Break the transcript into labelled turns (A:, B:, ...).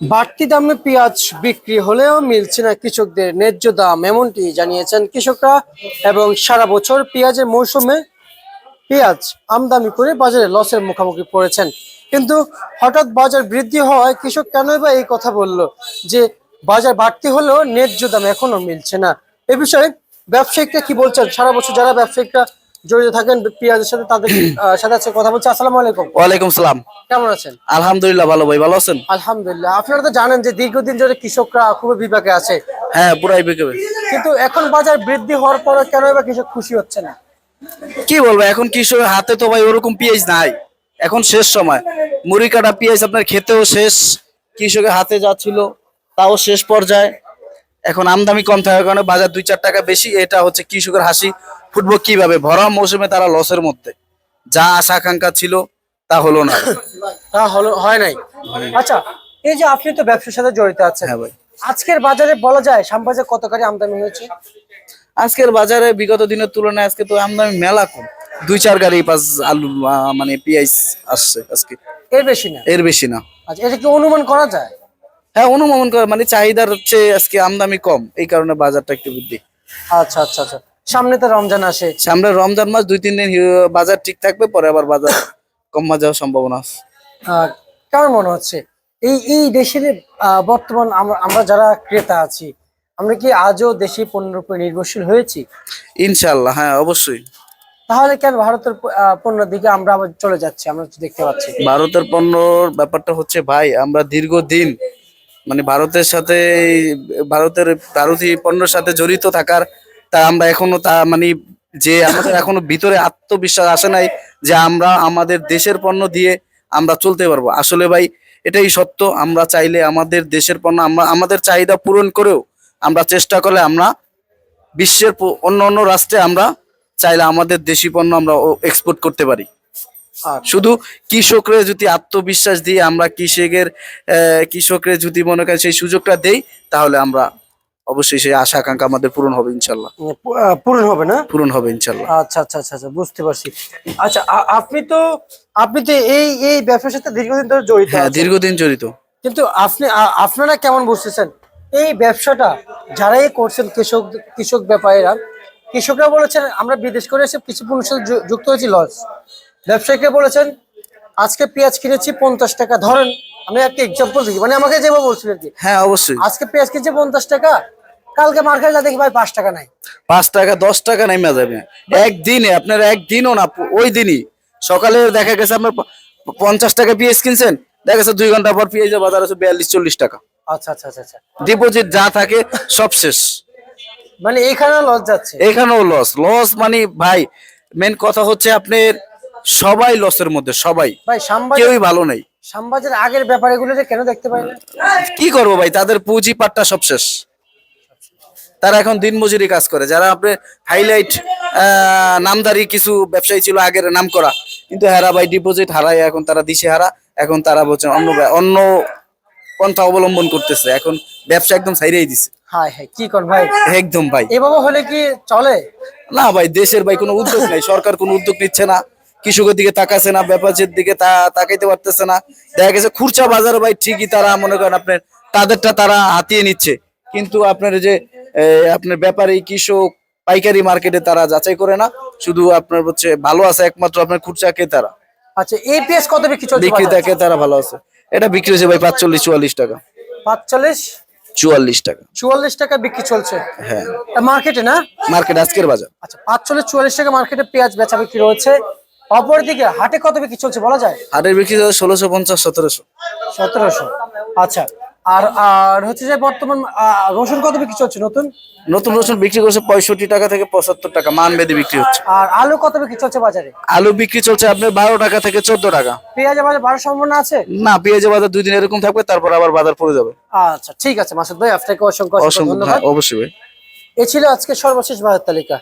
A: বাড়তি দামে পেঁয়াজ বিক্রি হলেও মিলছে না কৃষকদের ন্যায্য দাম, এমনটি জানিয়েছেন কৃষকরা। এবং সারা বছর পেঁয়াজের মৌসুমে পেঁয়াজ আমদানি করে বাজারে লসের মুখোমুখি পড়েছেন। কিন্তু হঠাৎ বাজার বৃদ্ধি হওয়ায় কৃষক কেনই বা এই কথা বলল যে বাজার বাড়তি হলেও ন্যায্য দাম এখনো মিলছে না। এ বিষয়ে ব্যবসায়িকরা কি বলছেন, সারা বছর যারা ব্যবসায়িকরা জড়িত থাকেন পেঁয়াজের সাথে, তাদের সাথে আছে কথা বলছি। আসসালামু আলাইকুম।
B: ওয়ালাইকুম সালাম।
A: কেমন আছেন?
B: আলহামদুলিল্লাহ ভালো ভাই, ভালো আছেন?
A: আলহামদুলিল্লাহ। আপনারা তো জানেন যে দীর্ঘদিন ধরে কৃষকরা খুবই বিপাকে আছে,
B: হ্যাঁ পুরাই বিকেল।
A: কিন্তু এখন বাজার বৃদ্ধি হওয়ার পরে কেন বা কৃষক খুশি হচ্ছে না?
B: কি বলবো, এখন কৃষকের হাতে তো ভাই ওরকম পেঁয়াজ নাই। এখন শেষ সময়, মুড়ি কাটা পেঁয়াজ আপনার খেতেও শেষ, কৃষকের হাতে যা ছিল তাও শেষ পর্যায়ে। এখন আমদানি কম থাকার কারণে বাজার 2-4 টাকা বেশি, এটা হচ্ছে কৃষকের হাসি ফুটবো কিভাবে। ভরা মৌসুমে তারা লসের মধ্যে, যা আশা আকাঙ্ক্ষা ছিল তা হলো না।
A: তা হলো হয় নাই। আচ্ছা, এই যে আপনি তো ব্যবসার সাথে জড়িত আছেন,
B: হ্যাঁ ভাই।
A: আজকের বাজারে বলা যায় শ্যামবাজার কত করে আমদানি হয়েছে?
B: আজকের বাজারে বিগত দিনের তুলনায় আজকে তো আমদানি মেলা কম, 2-4 গাড়ি পাঁচ আলু মানে পেঁয়াজ আসছে আজকে,
A: এর বেশি না?
B: এর বেশি না।
A: আচ্ছা, এটা কি অনুমান করা যায়?
B: হ্যাঁ অনুমান করে, মানে চাহিদার হচ্ছে আজকে আমদানি কম, এই কারণে বাজারটা একটু বৃদ্ধি।
A: আচ্ছা আচ্ছা আচ্ছা, সামনে তো রমজান আসে।
B: সামনে রমজান মাস, 2-3 দিন বাজার ঠিক থাকবে, পরে আবার বাজার কমা যাওয়ার সম্ভাবনা আছে।
A: আহ, কেমন মনে হচ্ছে এই এই দেশের বর্তমান আমরা যারা ক্রেতা আছি, আমরা কি আজও দেশি পণ্যের উপর নির্ভরশীল হয়েছি?
B: ইনশাআল্লাহ হ্যাঁ অবশ্যই।
A: তাহলে কেন ভারতের পণ্যের দিকে আমরা আবার চলে যাচ্ছি, আমরা তো দেখতে পাচ্ছি।
B: ভারতের পণ্যর ব্যাপারটা হচ্ছে ভাই, আমরা দীর্ঘদিন মানে ভারতের সাথে ভারতীয় পণ্যের সাথে জড়িত থাকার, তা আমরা এখনো তা মানে যে আমাদের এখনো ভিতরে আত্মবিশ্বাস আসে নাই যে আমরা আমাদের দেশের পণ্য দিয়ে আমরা চলতে পারবো। আসলে ভাই এটাই সত্য, আমরা চাইলে আমাদের দেশের পণ্য আমরা আমাদের চাহিদা পূরণ করেও আমরা চেষ্টা করলে আমরা বিশ্বের অন্য অন্য রাষ্ট্রে আমরা চাইলে আমাদের দেশি পণ্য আমরা এক্সপোর্ট করতে পারি।
A: আচ্ছা।
B: শুধু কৃষকরা যদি আত্মবিশ্বাস দিয়ে আমরা কৃষকরা যদি মনে করেন সেই সুযোগটা দেই, তাহলে আমরা অবশ্যই সেই আশা আকাঙ্ক্ষা আমাদের পূরণ হবে ইনশাল্লাহ।
A: পূরণ হবে না?
B: পূরণ হবে ইনশাল্লাহ।
A: আচ্ছা আচ্ছা আচ্ছা আচ্ছা, বুঝতে পারছি। আচ্ছা, আপনি তো এই এই ব্যবসার সাথে দীর্ঘদিন ধরে জড়িত
B: হ্যাঁ
A: আছেন।
B: দীর্ঘদিন জড়িত।
A: কিন্তু আপনারা কেমন বুঝতেছেন এই ব্যবসাটা যারাই করছেন, কৃষক ব্যাপারীরা, কৃষকরা বলেছেন আমরা বিদেশ করে এসে কিছু পণ্যের সাথে যুক্ত হয়েছি, লস। ব্যবসায়ীরা বলেছেন আজকে পেঁয়াজ কিনেছি 50 টাকা, ধরেন আমি একটা এক্সাম্পল দিই, মানে আমাকে যেভাবে বলছিলেন কি,
B: হ্যাঁ অবশ্যই।
A: আজকে পেঁয়াজ কিনছি 50 টাকা, কালকে মার্কেটে যা দেখি ভাই 5 টাকা নাই।
B: 5 টাকা 10 টাকা নেমে যাবে একদিনে, আপনার একদিনও না, ওই দিনই সকালে দেখা গেছে আপনার 50 টাকা পেঁয়াজ কিনছেন, দেখা গেছে 2 ঘন্টা পর পেঁয়াজের বাজার আছে 42-40 টাকা।
A: আচ্ছা আচ্ছা আচ্ছা আচ্ছা,
B: ডিপোজিট যা থাকে সব শেষ।
A: মানে এখানে লস যাচ্ছে।
B: এখানেও লস মানে ভাই, মেন কথা হচ্ছে আপনার সবাই লসের মধ্যে, সবাই,
A: ভাই
B: কেউই ভালো নাই।
A: শ্যামবাজার আগের ব্যাপার এগুলো কেন দেখতে পাই না?
B: কি করবো ভাই, তাদের পুঁজি পাট্টা সব শেষ। তারা এখন দিনমজুরি কাজ করে, যারা আপনার হাইলাইট নামদারি কিছু ব্যবসায়ী ছিল আগের নাম করা, কিন্তু হারা ভাই ডিপোজিট হারায়, এখন তারা দিশে হারা। এখন তারা বলছেন অন্য পন্থা অবলম্বন করতেছে, এখন ব্যবসা একদম ছাইরেই দিছে।
A: হাই হাই, কি কর ভাই,
B: একদম ভাই।
A: এভাবে হলে কি চলে?
B: না ভাই, দেশের ভাই কোনো উদ্যোগ নাই, সরকার কোনো উদ্যোগ নিচ্ছে না, কৃষকের দিকে তাকাচ্ছে না, ব্যাপারীর দিকে তাকাইতে পারতেছে না। দেখা গেছে খুচরা বাজার ভাই ঠিকই তারা মনে করেন আপনার তাদেরটা তারা হাতিয়ে নিচ্ছে, কিন্তু আপনার যে আপনার ব্যাপারী কৃষক পাইকারি মার্কেটে তারা যাচাই করে না, শুধু আপনার হচ্ছে ভালো আছে একমাত্র আপনার খুচরা ক্রেতারা।
A: আচ্ছা, এই পেঁয়াজ কত বিক্রি চলছে?
B: বিক্রেতা ক্রেতারা ভালো আছে, এটা বিক্রি হয়েছে ভাই 45-44 টাকা।
A: 45
B: 44 টাকা।
A: 44 টাকা বিক্রি চলছে?
B: হ্যাঁ
A: মার্কেটে না?
B: মার্কেট আজকের বাজার।
A: আচ্ছা, 45-44 টাকা মার্কেটে পেঁয়াজ বেচা বিক্রি হচ্ছে। অপরদিকে হাটে কত বিক্রি চলছে বলা যায়?
B: হাটের বিক্রি 1650-1700।
A: 1700। আচ্ছা, আর আর হচ্ছে যে বর্তমান রসুন কত বিক্রি চলছে নতুন?
B: নতুন রসুন বিক্রি করছে 65 টাকা থেকে 75 টাকা, মান বেঁধে বিক্রি হচ্ছে।
A: আর আলু কত বিক্রি চলছে বাজারে?
B: আলু বিক্রি চলছে আপনার 12 টাকা থেকে 14 টাকা।
A: পেঁয়াজের বাজার বাড়ার সম্ভাবনা আছে?
B: না, পেঁয়াজের বাজার 2 দিন এরকম থাকবে, তারপর আবার বাজার পড়ে যাবে।
A: আচ্ছা ঠিক আছে মাসুদ ভাই, আপনাকে অসংখ্য
B: অসংখ্য
A: ধন্যবাদ।
B: অবশ্যই ভাই।
A: এ ছিল আজকে সর্বশেষ বাজার তালিকা।